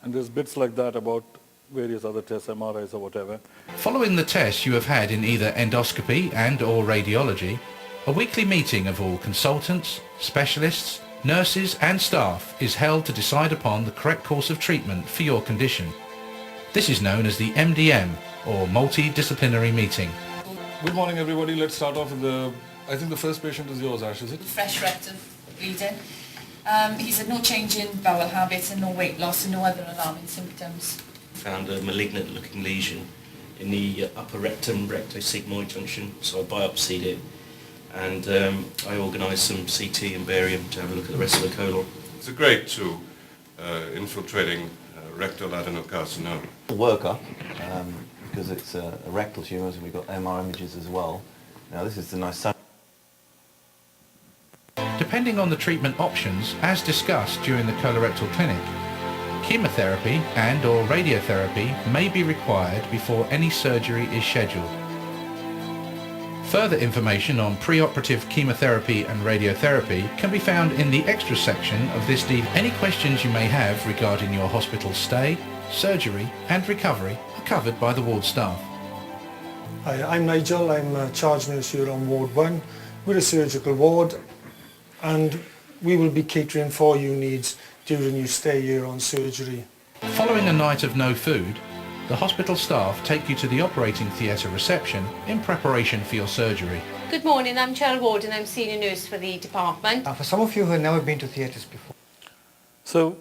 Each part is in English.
And there's bits like that about various other tests, MRIs or whatever. Following the tests you have had in either endoscopy and or radiology, a weekly meeting of all consultants, specialists, nurses and staff is held to decide upon the correct course of treatment for your condition. This is known as the MDM, or multidisciplinary meeting. Good morning everybody. Let's start off with I think the first patient is yours, Ash, is it? Fresh rectal bleeding. He's had no change in bowel habits and no weight loss and no other alarming symptoms. Found a malignant looking lesion in the upper rectum, rectosigmoid junction, so I biopsied it and I organised some CT and barium to have a look at the rest of the colon. It's a grade 2 infiltrating rectal adenocarcinoma. Workup, because it's a rectal tumour, and we've got MR images as well. Now this is the nice sun. Depending on the treatment options, as discussed during the colorectal clinic, chemotherapy and or radiotherapy may be required before any surgery is scheduled. Further information on preoperative chemotherapy and radiotherapy can be found in the extra section of this DVD. Any questions you may have regarding your hospital stay, surgery and recovery are covered by the ward staff. Hi, I'm Nigel. I'm a charge nurse here on Ward 1. We're a surgical ward and we will be catering for your needs during your stay here on surgery. Following a night of no food, the hospital staff take you to the operating theatre reception in preparation for your surgery. Good morning, I'm Cheryl Ward and I'm senior nurse for the department. For some of you who have never been to theatres before. So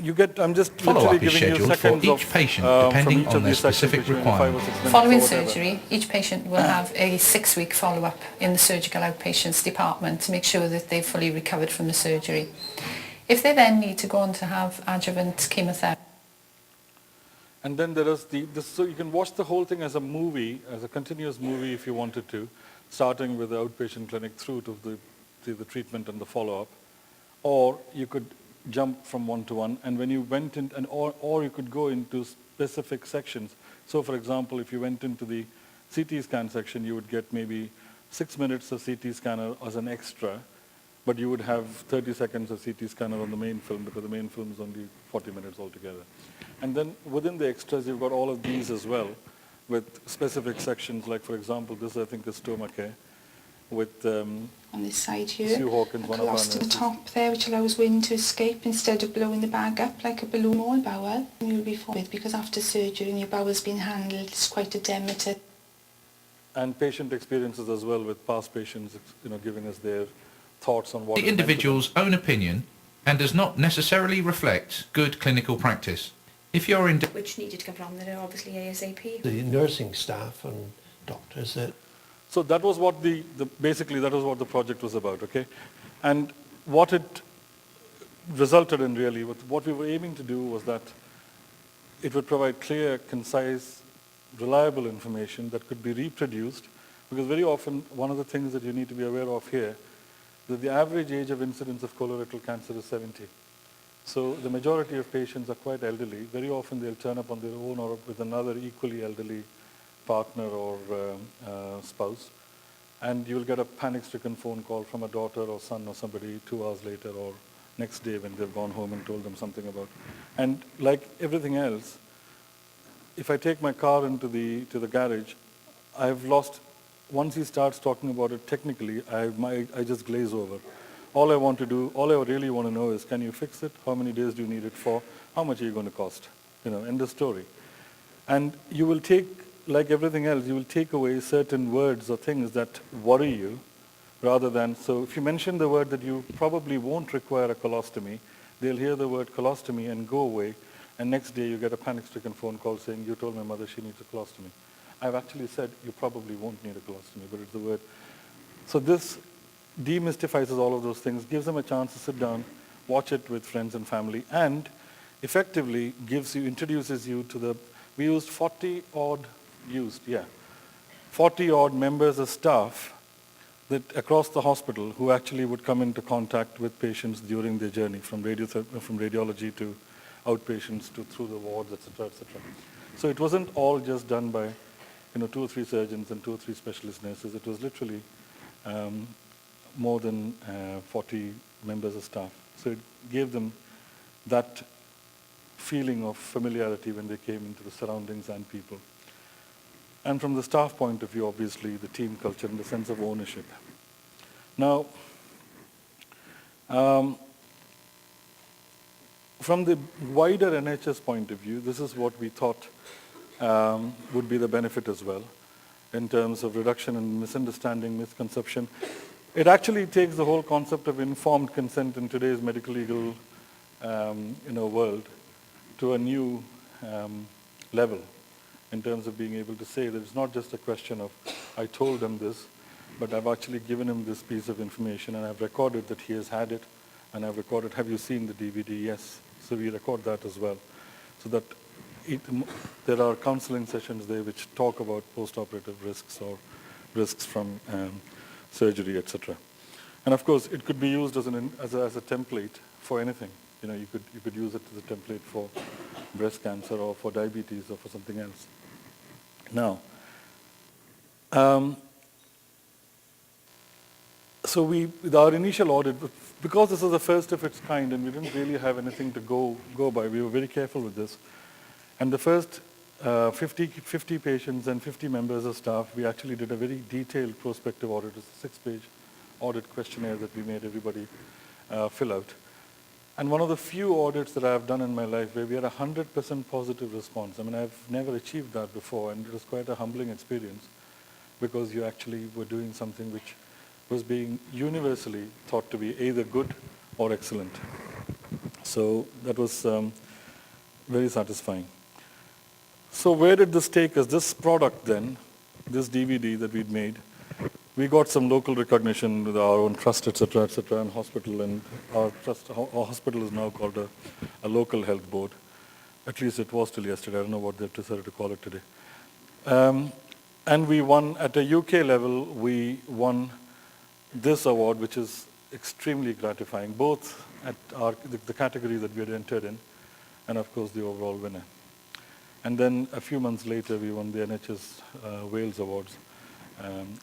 you get, I'm just Follow-up literally is giving you scheduled for seconds each patient depending on their specific requirement. Following surgery, each patient will have a 6-week follow-up in the surgical outpatients department to make sure that they've fully recovered from the surgery. If they then need to go on to have adjuvant chemotherapy. And then there is so you can watch the whole thing as a movie, as a continuous movie if you wanted to, starting with the outpatient clinic through to the treatment and the follow-up. Or you could jump from one to one, and when you went in, or you could go into specific sections. So for example, if you went into the CT scan section, you would get maybe 6 minutes of CT scanner as an extra, but you would have 30 seconds of CT scanner on the main film because the main film is only 40 minutes altogether. And then within the extras, you've got all of these as well with specific sections, like for example, this I think is stomach care with on this side here, Sue Hawkins, a one of our colostomy nurses. top there which allows wind to escape instead of blowing the bag up like a balloon. Small bowel you'll be fine with, because after surgery and your bowel's been handled, it's quite a demeter. And patient experiences as well with past patients, giving us their thoughts on what The individual's own opinion and does not necessarily reflect good clinical practice. If you're in Which needed to come from there, obviously ASAP. The nursing staff and doctors that... So that was what basically that was what the project was about, okay? And what it resulted in really, what we were aiming to do was that it would provide clear, concise, reliable information that could be reproduced, because very often one of the things that you need to be aware of here, that the average age of incidence of colorectal cancer is 70. So the majority of patients are quite elderly. Very often they'll turn up on their own or with another equally elderly partner or spouse, and you'll get a panic-stricken phone call from a daughter or son or somebody 2 hours later or next day when they've gone home and told them something about. And like everything else, if I take my car into the garage, I've lost, once he starts talking about it technically, I just glaze over. All I really want to know is, can you fix it? How many days do you need it for? How much are you going to cost? End of story. And you will take, like everything else, you will take away certain words or things that worry you, rather than, so if you mention the word that you probably won't require a colostomy, they'll hear the word colostomy and go away, and next day you get a panic-stricken phone call saying, you told my mother she needs a colostomy. I've actually said you probably won't need a colostomy, but it's the word. So this demystifies all of those things, gives them a chance to sit down, watch it with friends and family, and effectively introduces you to we used 40 odd members of staff that across the hospital who actually would come into contact with patients during their journey from radiology to outpatients to through the wards, etc., etc. So it wasn't all just done by 2 or 3 surgeons and 2 or 3 specialist nurses. It was literally more than 40 members of staff. So it gave them that feeling of familiarity when they came into the surroundings and people. And from the staff point of view, obviously, the team culture and the sense of ownership. Now, from the wider NHS point of view, this is what we thought would be the benefit as well, in terms of reduction in misunderstanding, misconception. It actually takes the whole concept of informed consent in today's medical legal world to a new level in terms of being able to say that it's not just a question of, I told him this, but I've actually given him this piece of information and I've recorded that he has had it, and I've recorded, have you seen the DVD? Yes. So we record that as well. So that there are counseling sessions there which talk about post-operative risks or risks from surgery, etc. And of course, it could be used as a template for anything. You could use it as a template for breast cancer or for diabetes or for something else. Now, so with our initial audit, because this is the first of its kind and we didn't really have anything to go by, we were very careful with this. And the first 50 patients and 50 members of staff, we actually did a very detailed prospective audit. It's a 6-page audit questionnaire that we made everybody fill out. And one of the few audits that I've done in my life where we had 100% positive response. I mean, I've never achieved that before, and it was quite a humbling experience because you actually were doing something which was being universally thought to be either good or excellent. So that was very satisfying. So where did this take us? This product then, this DVD that we'd made, we got some local recognition with our own trust, etc., and hospital, and our hospital is now called a local health board. At least it was till yesterday. I don't know what they've decided to call it today. And we won, at a UK level, we won this award, which is extremely gratifying, both at the category that we had entered in, and of course the overall winner. And then a few months later, we won the NHS Wales Awards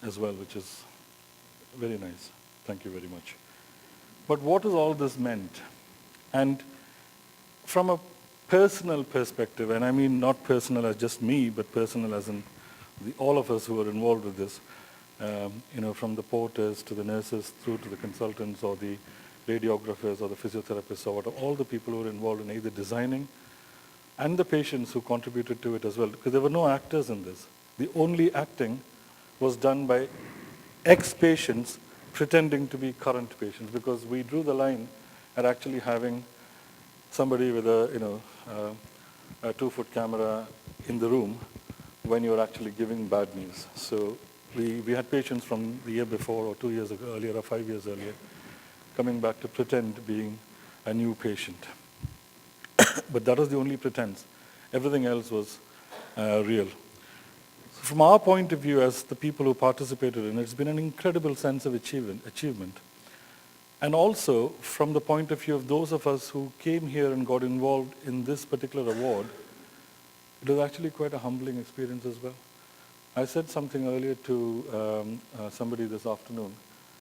as well, which is very nice. Thank you very much. But what has all this meant? And from a personal perspective, and I mean not personal as just me, but personal as in all of us who are involved with this, from the porters to the nurses through to the consultants or the radiographers or the physiotherapists or whatever, all the people who are involved in either designing and the patients who contributed to it as well, because there were no actors in this. The only acting was done by ex-patients pretending to be current patients, because we drew the line at actually having somebody with a 2-foot camera in the room when you're actually giving bad news. So we had patients from the year before or 2 years earlier or 5 years earlier coming back to pretend being a new patient. But that was the only pretense. Everything else was real. So from our point of view as the people who participated in it, it's been an incredible sense of achievement. And also from the point of view of those of us who came here and got involved in this particular award, it was actually quite a humbling experience as well. I said something earlier to somebody this afternoon.